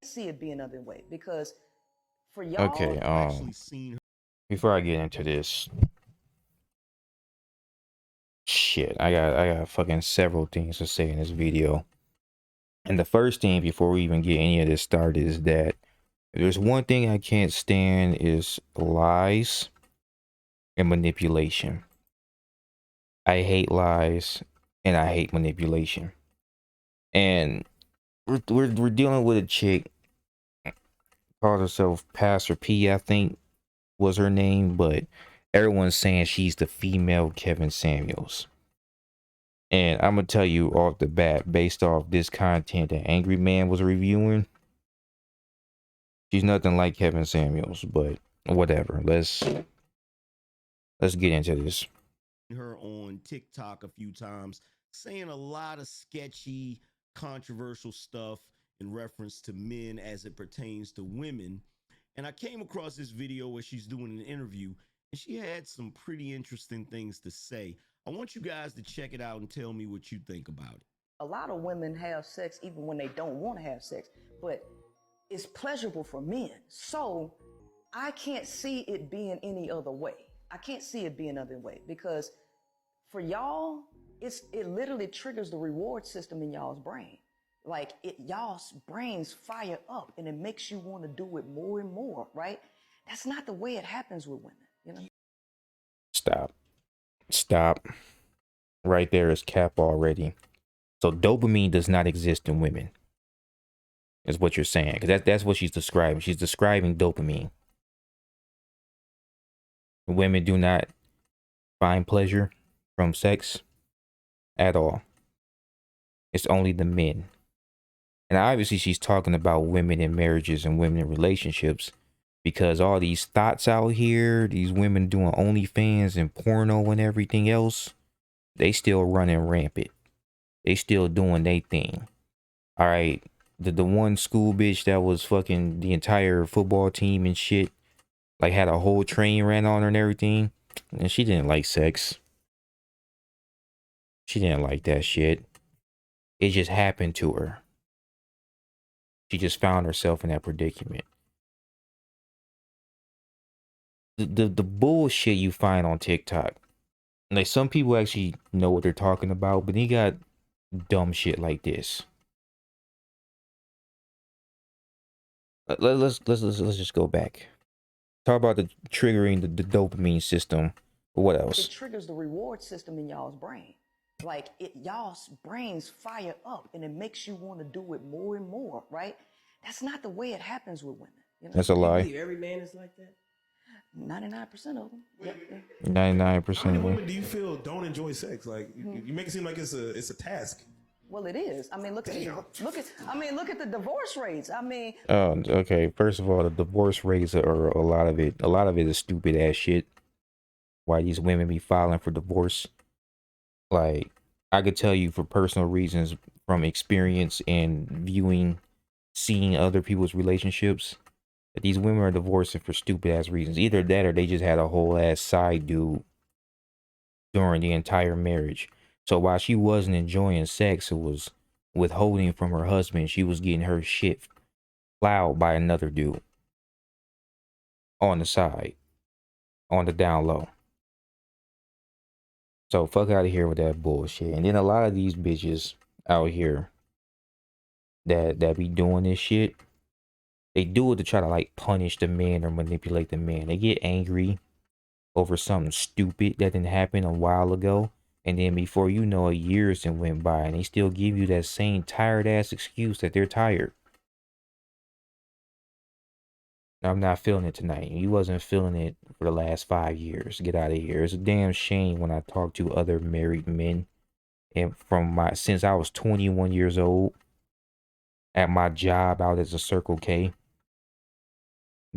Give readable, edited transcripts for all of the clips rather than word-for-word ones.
see it be another way because for y'all, Okay, before I get into this shit, I got fucking several things to say in this video. And the first thing before we even get any of this started is that if there's one thing I can't stand is lies and manipulation. I hate lies and I hate manipulation. And we're dealing with a chick, calls herself Pastor P, I think was her name, but everyone's saying she's the female Kevin Samuels. And I'm gonna tell you off the bat, based off this content that Angry Man was reviewing, she's nothing like Kevin Samuels, but whatever. Let's get into this. Her on TikTok a few times, saying a lot of sketchy, controversial stuff in reference to men as it pertains to women. And I came across this video where she's doing an interview and she had some pretty interesting things to say. I want you guys to check it out and tell me what you think about it. a lot of women have sex even when they don't want to have sex, but it's pleasurable for men. So I can't see it being any other way. I can't see it being another way because for y'all, it literally triggers the reward system in y'all's brain. Like y'all's brains fire up and it makes you want to do it more and more, right? That's not the way it happens with women, you know? Stop. Right there is cap already. So dopamine does not exist in women, is what you're saying. Because that's what she's describing. She's describing dopamine. Women do not find pleasure from sex at all. It's only the men. And obviously she's talking about women in marriages and women in relationships, because all these thoughts out here, these women doing OnlyFans and porno and everything else, they still running rampant. They still doing their thing. All right, the one school bitch that was fucking the entire football team and shit, like had a whole train ran on her and everything, and she didn't like sex. She didn't like that shit. It just happened to her. She just found herself in that predicament. The bullshit you find on TikTok, like some people actually know what they're talking about, but you got dumb shit like this. Let's just go back. Talk about the triggering the dopamine system. What else? It triggers the reward system in y'all's brain. Like y'all's brains fire up and it makes you want to do it more and more, right? That's not the way it happens with women. You know? That's a lie. You believe every man is like that? 99% of them. Yep. 99%. How many women do you feel don't enjoy sex? Like you make it seem like it's a task. Well, it is. I mean, look at the divorce rates. I mean, okay. First of all, the divorce rates are a lot of it. A lot of it is stupid ass shit. Why these women be filing for divorce? Like, I could tell you for personal reasons, from experience and viewing, seeing other people's relationships, that these women are divorcing for stupid ass reasons. Either that or they just had a whole ass side dude during the entire marriage. So while she wasn't enjoying sex, it was withholding from her husband. She was getting her shit plowed by another dude on the side, on the down low. So fuck out of here with that bullshit. And then a lot of these bitches out here that be doing this shit, they do it to try to like punish the man or manipulate the man. They get angry over something stupid that didn't happen a while ago, and then before you know it, years and went by and they still give you that same tired ass excuse that they're tired. I'm not feeling it tonight. You wasn't feeling it for the last 5 years. Get out of here. It's a damn shame when I talk to other married men, and since I was 21 years old, at my job out as a Circle K,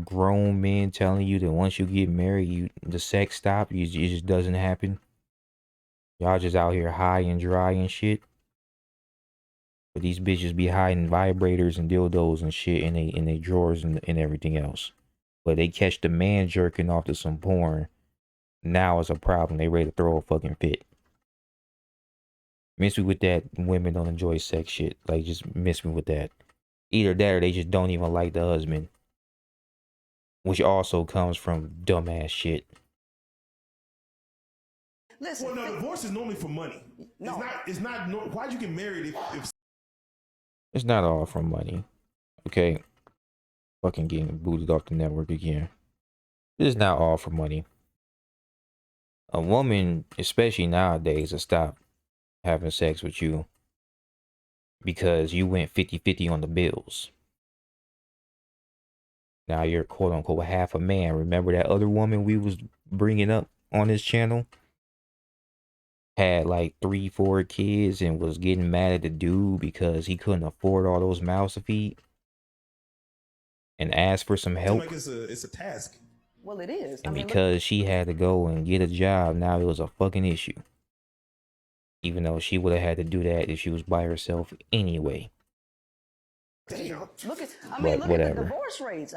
grown men telling you that once you get married, the sex stop. It just doesn't happen. Y'all just out here high and dry and shit. But these bitches be hiding vibrators and dildos and shit in they drawers and everything else. But they catch the man jerking off to some porn. Now it's a problem. They ready to throw a fucking fit. Miss me with that women don't enjoy sex shit. Like, just miss me with that. Either that or they just don't even like the husband, which also comes from dumbass shit. Listen, Well, no, divorce is normally for money. No. It's not. Why'd you get married if It's not all from money. Okay. Fucking getting booted off the network again. It's not all for money. A woman, especially nowadays, will stop having sex with you because you went 50-50 on the bills. Now you're quote unquote half a man. Remember that other woman we was bringing up on this channel? Had like 3-4 kids and was getting mad at the dude because he couldn't afford all those mouths to feed and asked for some help. like it's a task? well, it is. And look, because she had to go and get a job, now it was a fucking issue. Even though she would have had to do that if she was by herself anyway. Damn. look at But look at whatever. the divorce rates.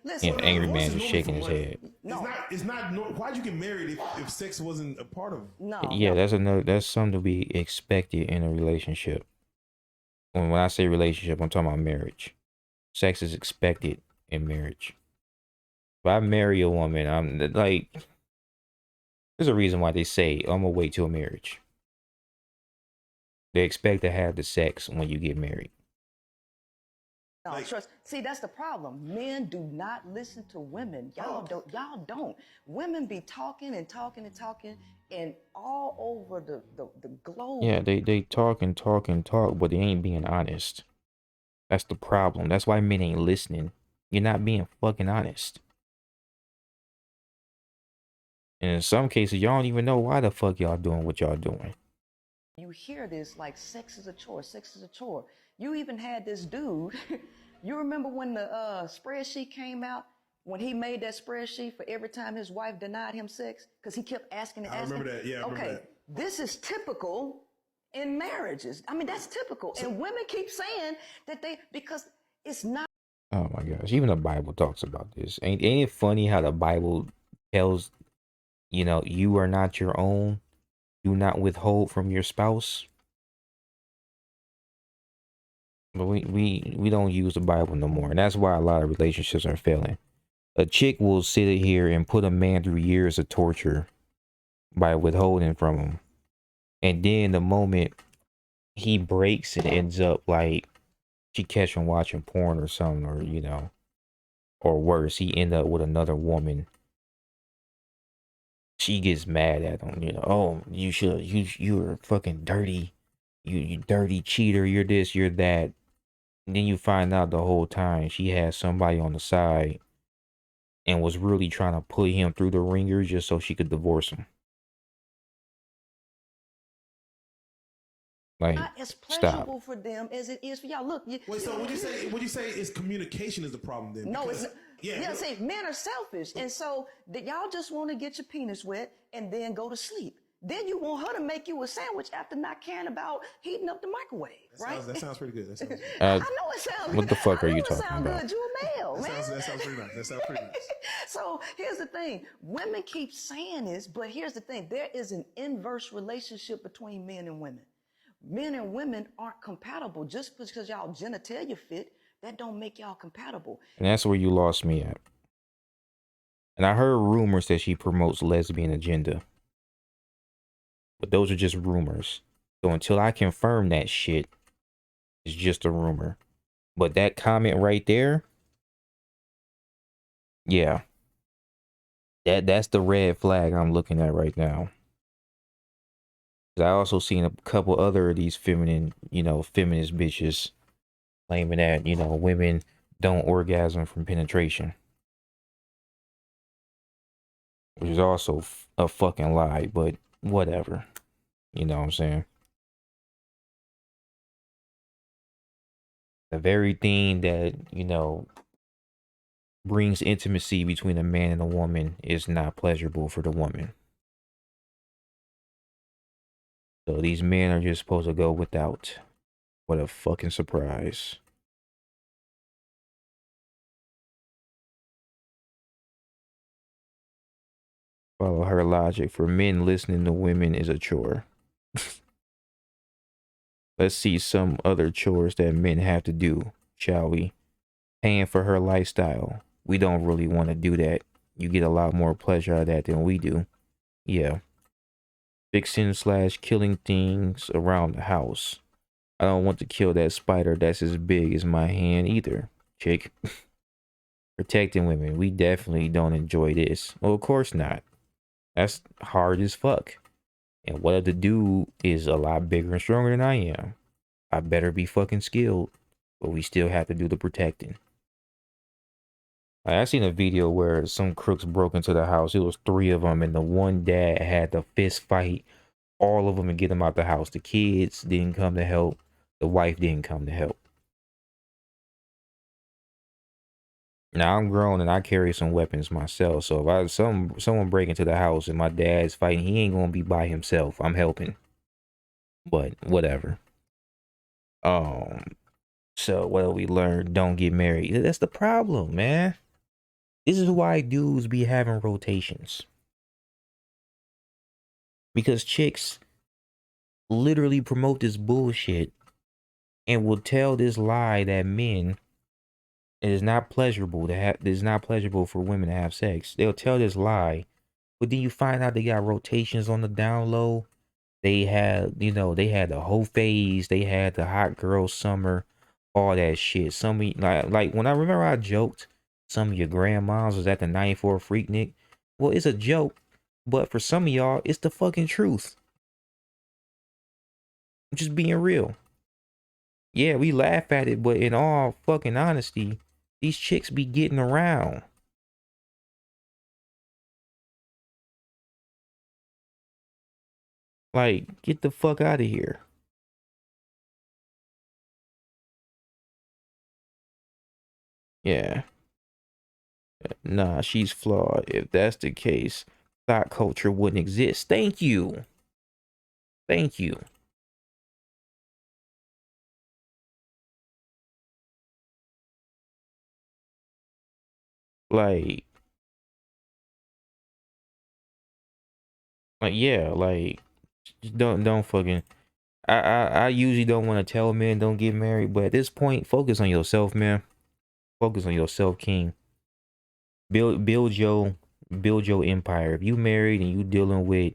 Listen. And Angry Divorce Man is just normally shaking for his money. head. No. It's not. Why'd you get married if sex wasn't a part of it? No. Yeah, no. that's something to be expected in a relationship. When I say relationship, I'm talking about marriage. Sex is expected in marriage. If I marry a woman, I'm like, there's a reason why they say I'm gonna wait till marriage. They expect to have the sex when you get married. No, Like- trust. See, that's the problem. Men do not listen to women. Y'all don't. Women be talking and talking and talking, and all over the globe. Yeah, they talk and talk and talk, but they ain't being honest. That's the problem. That's why men ain't listening. You're not being fucking honest. And in some cases, y'all don't even know why the fuck y'all doing what y'all doing. You hear this like sex is a chore. Sex is a chore. You even had this dude. You remember when the spreadsheet came out? When he made that spreadsheet for every time his wife denied him sex, because he kept asking and I asking. remember that. Yeah, I remember that. This is typical in marriages. That's typical. And women keep saying that because it's not. Oh my gosh, even the Bible talks about this. Ain't it funny how the Bible tells, you are not your own. Do not withhold from your spouse. But we don't use the Bible no more. And that's why a lot of relationships are failing. A chick will sit here and put a man through years of torture by withholding from him. And then the moment he breaks, it ends up like she catch him watching porn or something, or worse, he end up with another woman. She gets mad at him, oh, you're fucking dirty. You dirty cheater, you're this, you're that. And then you find out the whole time she had somebody on the side and was really trying to put him through the ringer just so she could divorce him. Like, Not as stop. pleasurable for them as it is for y'all. Look, Wait, so would you say is communication is the problem then? No, Because- it's yeah. yeah. See, men are selfish, and so that y'all just want to get your penis wet and then go to sleep. Then you want her to make you a sandwich after not caring about heating up the microwave, right? That sounds pretty good. That sounds. I know it sounds. What the fuck I are know you it talking sound about? Good. You a male, man. That sounds pretty nice. That sounds pretty nice. So here's the thing: women keep saying this, but here's the thing: there is an inverse relationship between men and women. Men and women aren't compatible. Just because y'all genitalia fit, that don't make y'all compatible. And that's where you lost me at. And I heard rumors that she promotes lesbian agenda. But those are just rumors. So until I confirm that shit, it's just a rumor. But that comment right there, yeah. That's the red flag I'm looking at right now. I also seen a couple other of these feminist bitches claiming that, women don't orgasm from penetration. Which is also a fucking lie, but whatever. You know what I'm saying? The very thing that, brings intimacy between a man and a woman is not pleasurable for the woman. So these men are just supposed to go without. What a fucking surprise. Follow her logic. For men, listening to women is a chore. Let's see some other chores that men have to do. shall we? Paying for her lifestyle. We don't really want to do that. You get a lot more pleasure out of that than we do. Yeah. Fixing slash killing things around the house. I don't want to kill that spider that's as big as my hand either, chick. Protecting women. We definitely don't enjoy this. Well, of course not. That's hard as fuck. And what if the dude is a lot bigger and stronger than I am? I better be fucking skilled. But we still have to do the protecting. I seen a video where some crooks broke into the house. It was 3 of them, and the one dad had to fist fight all of them and get them out the house. The kids didn't come to help. The wife didn't come to help. Now I'm grown and I carry some weapons myself. So if someone break into the house and my dad's fighting, he ain't gonna be by himself. I'm helping. But whatever. So what do we learn? Don't get married. That's the problem, man. This is why dudes be having rotations. Because chicks literally promote this bullshit and will tell this lie that men, it is not pleasurable to have, it is not pleasurable for women to have sex. They'll tell this lie, but then you find out they got rotations on the down low. They had, they had the whole phase, they had the hot girl summer, all that shit. Some of like when I remember I joked, some of your grandmas was at the 94 Freaknik. Well, it's a joke, but for some of y'all, it's the fucking truth. I'm just being real. Yeah, we laugh at it, but in all fucking honesty, these chicks be getting around. Like, get the fuck out of here. Yeah. Nah, she's flawed. If that's the case, thought culture wouldn't exist. Thank you. Thank you. Like yeah, like don't fucking I usually don't want to tell men don't get married, but at this point, focus on yourself, man. Focus on yourself, king. Build your empire. If you married and you dealing with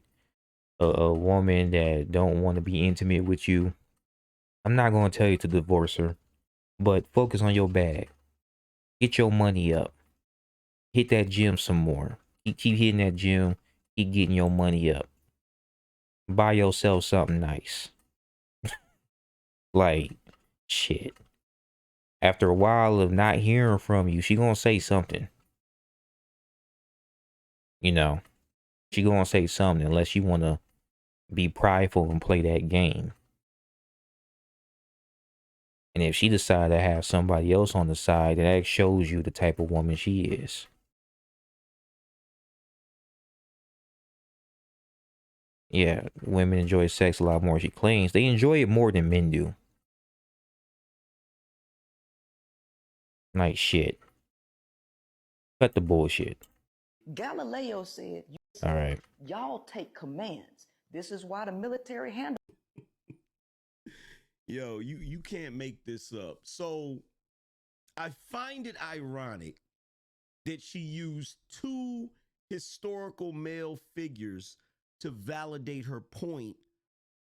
a woman that don't want to be intimate with you, I'm not gonna tell you to divorce her, but focus on your bag. Get your money up. Hit that gym some more. Keep hitting that gym. Keep getting your money up. Buy yourself something nice. Like, shit. After a while of not hearing from you, she gonna say something. She gonna say something unless you wanna be prideful and play that game. And if she decide to have somebody else on the side, then that shows you the type of woman she is. Yeah, women enjoy sex a lot more, she claims. They enjoy it more than men do. Like, shit. Cut the bullshit. Galileo said, All right. y'all take commands. This is why the military handles. Yo, you can't make this up. So I find it ironic that she used 2 historical male figures to validate her point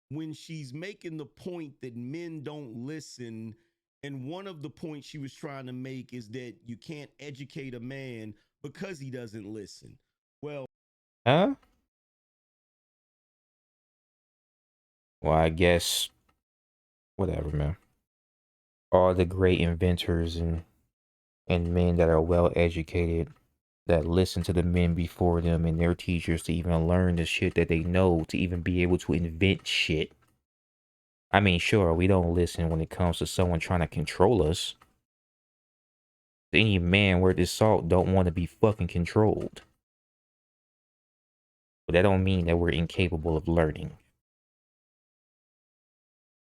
when she's making the point that men don't listen. And one of the points she was trying to make is that you can't educate a man because he doesn't listen. Well, Huh? Well, I guess whatever, man. All the great inventors and men that are well educated, that listen to the men before them and their teachers to even learn the shit that they know, to even be able to invent shit. I mean, sure, we don't listen when it comes to someone trying to control us. Any man worth his salt don't want to be fucking controlled. But that don't mean that we're incapable of learning.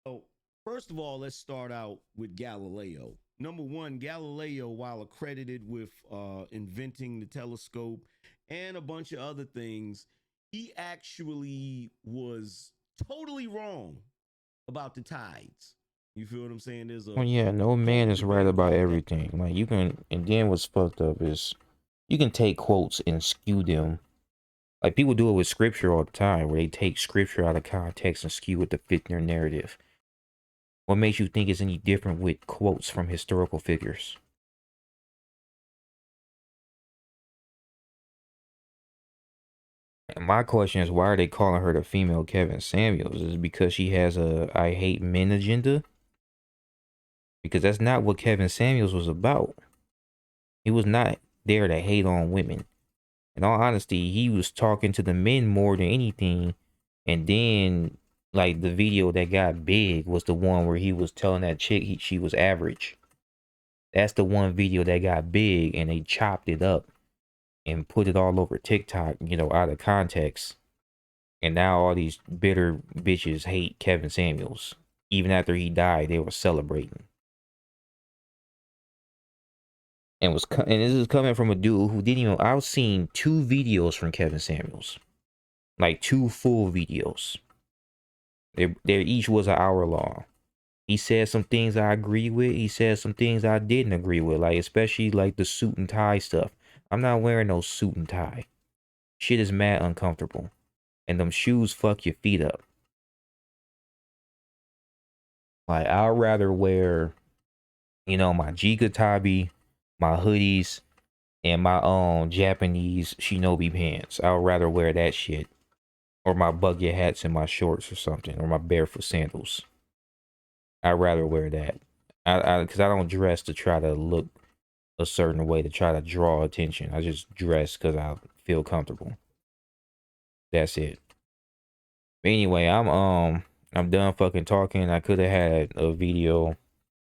so first of all, let's start out with Galileo. Number one, Galileo, while accredited with inventing the telescope and a bunch of other things, he actually was totally wrong about the tides. You feel what I'm saying? There's a Well, yeah, no whole man is right debate about that. everything. Like you can, and then what's fucked up is you can take quotes and skew them. Like people do it with scripture all the time, where they take scripture out of context and skew it to fit their narrative. What makes you think it's any different with quotes from historical figures? And my question is, why are they calling her the female Kevin Samuels? Is it because she has a I hate men agenda? Because that's not what Kevin Samuels was about. He was not there to hate on women. In all honesty, he was talking to the men more than anything. And then, like, the video that got big was the one where he was telling that chick she was average. That's the one video that got big, and they chopped it up and put it all over TikTok, you know, out of context. And now all these bitter bitches hate Kevin Samuels. Even after he died, they were celebrating. And this is coming from a dude who didn't even. I was seeing 2 videos from Kevin Samuels, like 2 full videos. They each was an hour long. He said some things I agree with. He said some things I didn't agree with, like especially like the suit and tie stuff. I'm not wearing no suit and tie. Shit is mad uncomfortable, and them shoes fuck your feet up. Like I'd rather wear, you know, my Jika Tabi, my hoodies, and my own Japanese shinobi pants. I'd rather wear that shit. Or my bucket hats and my shorts or something. Or my barefoot sandals. I'd rather wear that. Because I don't dress to try to look a certain way to try to draw attention. I just dress because I feel comfortable. That's it. But anyway, I'm done fucking talking. I could have had a video.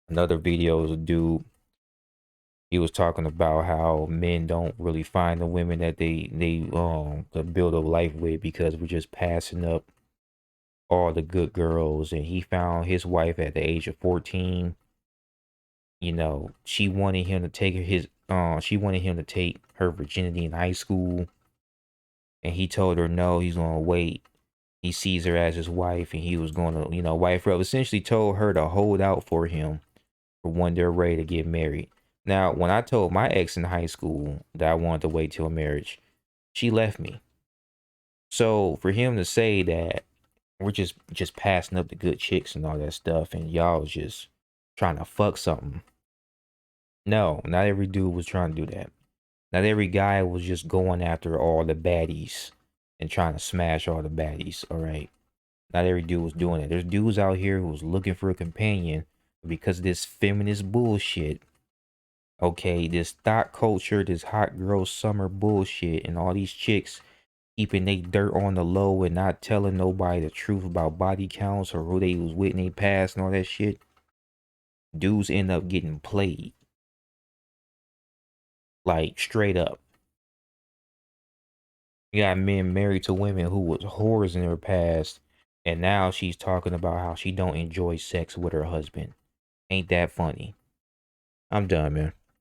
Another video was a dude. He was talking about how men don't really find the women that they build a life with because we're just passing up all the good girls. And he found his wife at the age of 14. You know, she wanted him to take her virginity in high school, and he told her no, he's gonna wait. He sees her as his wife, and he was gonna, you know, wife her up. Essentially told her to hold out for him for when they're ready to get married. Now, when I told my ex in high school that I wanted to wait till marriage, she left me. So for him to say that we're just passing up the good chicks and all that stuff, and y'all was just trying to fuck something. No, not every dude was trying to do that. Not every guy was just going after all the baddies and trying to smash all the baddies. All right, not every dude was doing it. There's dudes out here who was looking for a companion because of this feminist bullshit. Okay, this thought culture, this hot girl summer bullshit, and all these chicks keeping they dirt on the low and not telling nobody the truth about body counts or who they was with in their past and all that shit. Dudes end up getting played. Like straight up. You got men married to women who was whores in their past, and now she's talking about how she don't enjoy sex with her husband. Ain't that funny? I'm done, man.